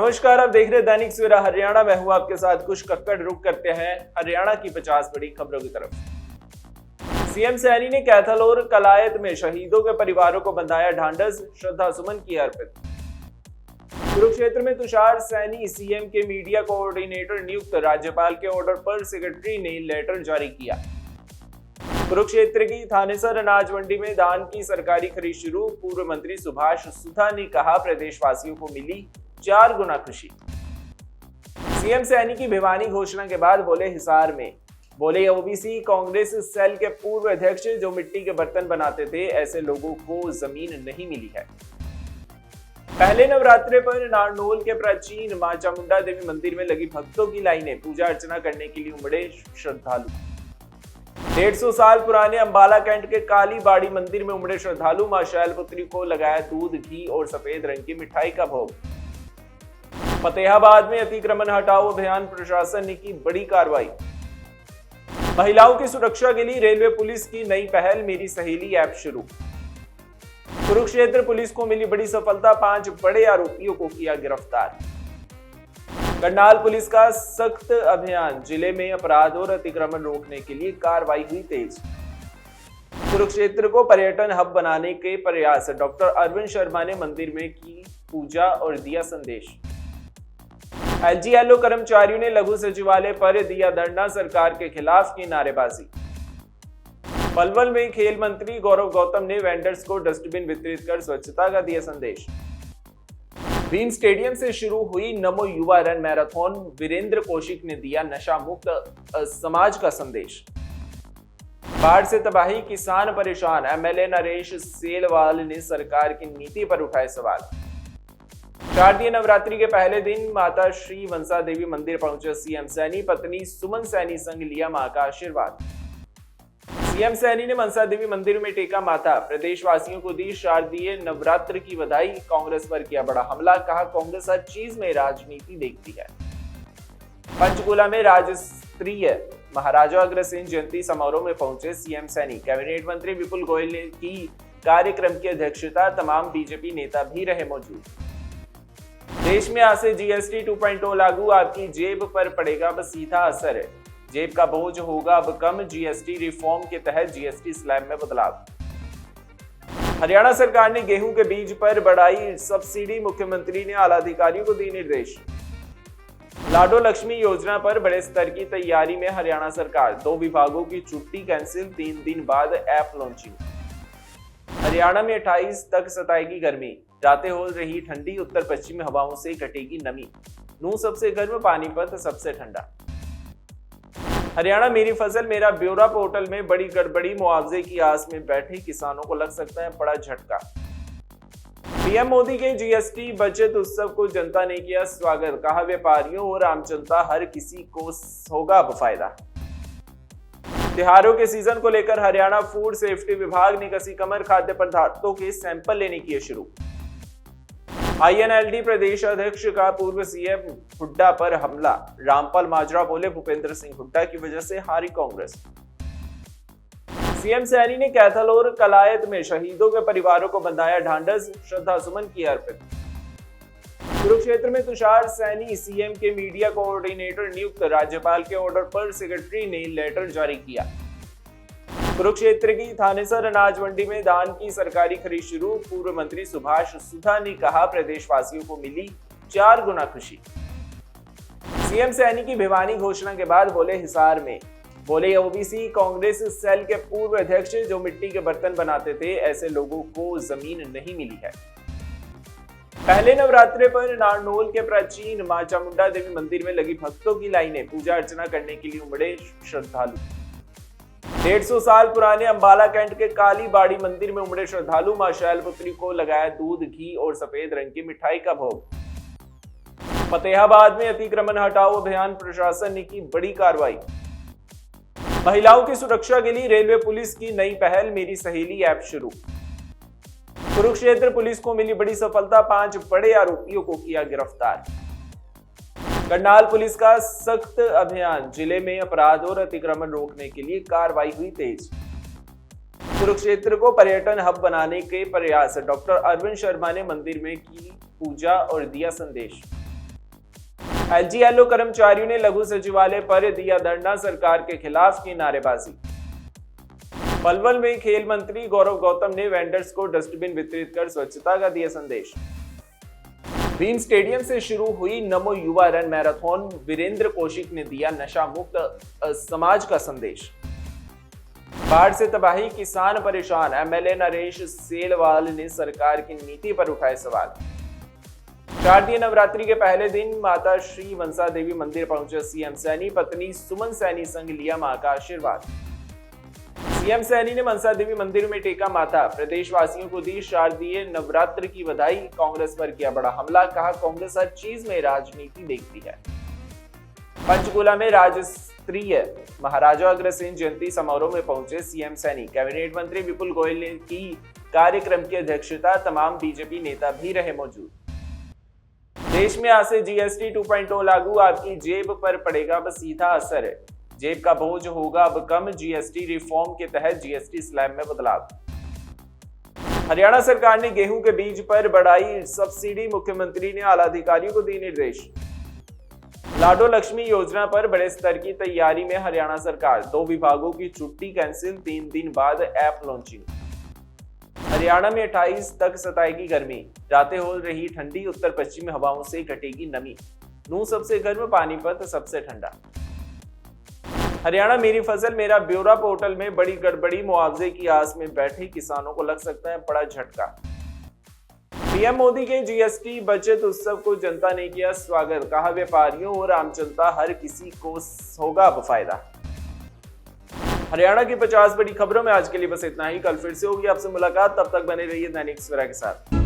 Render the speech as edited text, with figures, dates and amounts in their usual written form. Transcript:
नमस्कार, आप देख रहे हैं दैनिक सवेरा हरियाणा। मैं हूं आपके साथ कुछ कक्कड़। रुक करते हैं हरियाणा की 50 बड़ी खबरों की तरफ। सीएम सैनी ने कैथल और कलायत में शहीदों के परिवारों को बंधाया ढांढस, श्रद्धा सुमन किए अर्पित। कुरुक्षेत्र में तुषार सैनी सीएम के मीडिया कोऑर्डिनेटर नियुक्त, राज्यपाल के ऑर्डर पर सेक्रेटरी ने लेटर जारी किया। कुरुक्षेत्र की थानेसर अनाज मंडी में धान की सरकारी खरीद शुरू, पूर्व मंत्री सुभाष सुधा ने कहा प्रदेशवासियों को मिली 4 गुना खुशी। सीएम सैनी की भिवानी घोषणा के बाद बोले हिसार में, बोले ओबीसी कांग्रेस सेल के पूर्व अध्यक्ष, जो मिट्टी के बर्तन बनाते थे ऐसे लोगों को जमीन नहीं मिली है। पहले नवरात्रे पर नारनौल के प्राचीन मां चामुंडा देवी मंदिर में लगी भक्तों की लाइनें, पूजा अर्चना करने के लिए उमड़े श्रद्धालु। 150 साल पुराने अंबाला कैंट के काली बाड़ी मंदिर में उमड़े श्रद्धालु, मां शैलपुत्री को लगाया दूध, घी और सफेद रंग की मिठाई का भोग। फतेहाबाद में अतिक्रमण हटाओ अभियान, प्रशासन ने की बड़ी कार्रवाई। महिलाओं की सुरक्षा के लिए रेलवे पुलिस की नई पहल, मेरी सहेली ऐप शुरू। कुरुक्षेत्र पुलिस को मिली बड़ी सफलता, 5 बड़े आरोपियों को किया गिरफ्तार। करनाल पुलिस का सख्त अभियान, जिले में अपराध और अतिक्रमण रोकने के लिए कार्रवाई हुई तेज। कुरुक्षेत्र को पर्यटन हब बनाने के प्रयास, डॉक्टर अरविंद शर्मा ने मंदिर में की पूजा और दिया संदेश। एलजीएलओ कर्मचारियों ने लघु सचिवालय पर दिया धरना, सरकार के खिलाफ की नारेबाजी। पलवल में खेल मंत्री गौरव गौतम ने वेंडर्स को डस्टबिन वितरित कर स्वच्छता का दिया संदेश। भीम स्टेडियम से शुरू हुई नमो युवा रन मैराथन, वीरेंद्र कौशिक ने दिया नशा मुक्त समाज का संदेश। बाढ़ से तबाही, किसान परेशान, एमएलए नरेश सेलवाल ने सरकार की नीति पर उठाए सवाल। शारदीय नवरात्रि के पहले दिन माता श्री मनसा देवी मंदिर पहुंचे सीएम सैनी, पत्नी सुमन सैनी संग लिया मां का आशीर्वाद। सीएम सैनी ने मनसा देवी मंदिर में टेका माथा, प्रदेशवासियों को दी शारदीय नवरात्र की बधाई। कांग्रेस पर किया बड़ा हमला, कहा कांग्रेस हर चीज में राजनीति देखती है। पंचकुला में राज्य महाराजा अग्रसेन जयंती समारोह में पहुंचे सीएम सैनी, कैबिनेट मंत्री विपुल गोयल ने की कार्यक्रम की अध्यक्षता, तमाम बीजेपी नेता भी रहे मौजूद। देश में आज से जीएसटी 2.0 लागू, आपकी जेब पर पड़ेगा अब सीधा असर, जेब का बोझ होगा अब कम। जीएसटी रिफॉर्म के तहत जीएसटी स्लैब में बदलाव। हरियाणा सरकार ने गेहूं के बीज पर बढ़ाई सब्सिडी, मुख्यमंत्री ने आला अधिकारियों को दिए निर्देश। लाडो लक्ष्मी योजना पर बड़े स्तर की तैयारी में हरियाणा सरकार, 2 विभागों की छुट्टी कैंसिल, 3 दिन बाद ऐप लॉन्चिंग। हरियाणा में 28 तक सताएगी गर्मी, रातें हो रही ठंडी, उत्तर पश्चिमी हवाओं से घटेगी नमी। नूंह सबसे गर्म, पानीपत सबसे ठंडा। हरियाणा मेरी फसल मेरा ब्यौरा पोर्टल में बड़ी गड़बड़ी, मुआवजे की आस में बैठे किसानों को लग सकता है बड़ा झटका। पीएम मोदी के जीएसटी बचत उत्सव को जनता ने किया स्वागत, कहा व्यापारियों और आम जनता हर किसी को होगा अब फायदा। त्योहारों के सीजन को लेकर हरियाणा फूड सेफ्टी विभाग ने कसी कमर, खाद्य पदार्थों के सैंपल लेने किए शुरू। आईएनएलडी प्रदेश अध्यक्ष का पूर्व सीएम हुड्डा पर हमला, रामपाल माजरा बोले भूपेंद्र सिंह हुड्डा की वजह से हारी कांग्रेस। सीएम सैनी ने कैथल और कलायत में शहीदों के परिवारों को बंधाया ढांढस, श्रद्धा सुमन किए अर्पित। कुरुक्षेत्र में तुषार सैनी सीएम के मीडिया कोऑर्डिनेटर नियुक्त, राज्यपाल के ऑर्डर पर सेक्रेटरी ने लेटर जारी किया। कुरुक्षेत्र की थानेसर अनाज मंडी में धान की सरकारी खरीद शुरू, पूर्व मंत्री सुभाष सुधा ने कहा प्रदेशवासियों को मिली 4 गुना खुशी। सीएम सैनी की भिवानी घोषणा के बाद बोले हिसार में, बोले ओबीसी कांग्रेस सेल के पूर्व अध्यक्ष, जो मिट्टी के बर्तन बनाते थे ऐसे लोगों को जमीन नहीं मिली है। पहले नवरात्रे पर नारनौल के प्राचीन मां चामुंडा देवी मंदिर में लगी भक्तों की लाइनें, पूजा अर्चना करने के लिए उमड़े श्रद्धालु। 150 साल पुराने अंबाला कैंट के काली बाड़ी मंदिर में उमड़े श्रद्धालु, मां शैलपुत्री को लगाया दूध, घी और सफेद रंग की मिठाई का भोग। फतेहाबाद में अतिक्रमण हटाओ अभियान, प्रशासन ने की बड़ी कार्रवाई। महिलाओं की सुरक्षा के लिए रेलवे पुलिस की नई पहल, मेरी सहेली ऐप शुरू। कुरुक्षेत्र पुलिस को मिली बड़ी सफलता, 5 बड़े आरोपियों को किया गिरफ्तार। करनाल पुलिस का सख्त अभियान, जिले में अपराध और अतिक्रमण रोकने के लिए कार्रवाई हुई तेज। कुरुक्षेत्र को पर्यटन हब बनाने के प्रयास, डॉक्टर अरविंद शर्मा ने मंदिर में की पूजा और दिया संदेश। एलजीएलओ कर्मचारियों ने लघु सचिवालय पर दिया धरना, सरकार के खिलाफ की नारेबाजी। पलवल में खेल मंत्री गौरव गौतम ने वेंडर्स को डस्टबिन वितरित कर स्वच्छता का दिया संदेश। भीम स्टेडियम से शुरू हुई नमो युवा रन मैराथन, वीरेंद्र कौशिक ने दिया नशा मुक्त समाज का संदेश। बाढ़ से तबाही, किसान परेशान, एमएलए नरेश सेलवाल ने सरकार की नीति पर उठाए सवाल। शारदीय नवरात्रि के पहले दिन माता श्री मनसा देवी मंदिर पहुंचे सीएम सैनी, पत्नी सुमन सैनी संग लिया मां का आशीर्वाद। सीएम सैनी ने मनसा देवी मंदिर में टेका माथा, प्रदेशवासियों को दी शारदीय नवरात्र की बधाई, कांग्रेस पर किया बड़ा हमला, कहा कांग्रेस हर चीज में राजनीति देखती है। पंचकुला में राजस्तरीय महाराजा अग्रसेन जयंती समारोह में पहुंचे सीएम सैनी, कैबिनेट मंत्री विपुल गोयल ने की कार्यक्रम की अध्यक्षता, तमाम बीजेपी नेता भी रहे मौजूद। देश में आज से जीएसटी 2.0 लागू, आपकी जेब पर पड़ेगा अब सीधा असर, जेब का बोझ होगा अब कम, जीएसटी रिफॉर्म के तहत जीएसटी स्लैब में बदलाव। हरियाणा सरकार ने गेहूं के बीज पर बढ़ाई सब्सिडी, मुख्यमंत्री ने आला अधिकारियों को दिए निर्देश। लाडो लक्ष्मी योजना पर बड़े स्तर की तैयारी में हरियाणा सरकार, 2 विभागों की छुट्टी कैंसिल, 3 दिन बाद ऐप लॉन्चिंग। हरियाणा में 28 तक सताएगी गर्मी, रातें हो रही ठंडी, उत्तर पश्चिमी हवाओं से घटेगी नमी, नूंह सबसे गर्म, पानीपत सबसे ठंडा। हरियाणा मेरी फसल मेरा ब्यौरा पोर्टल में बड़ी गड़बड़ी, मुआवजे की आस में बैठे किसानों को लग सकता है बड़ा झटका। पीएम मोदी के जीएसटी बचत उत्सव को जनता ने किया स्वागत, कहा व्यापारियों और आम जनता हर किसी को होगा अब फायदा। हरियाणा की 50 बड़ी खबरों में आज के लिए बस इतना ही। कल फिर से होगी आपसे मुलाकात, तब तक बने रहिए दैनिक सवेरा के साथ।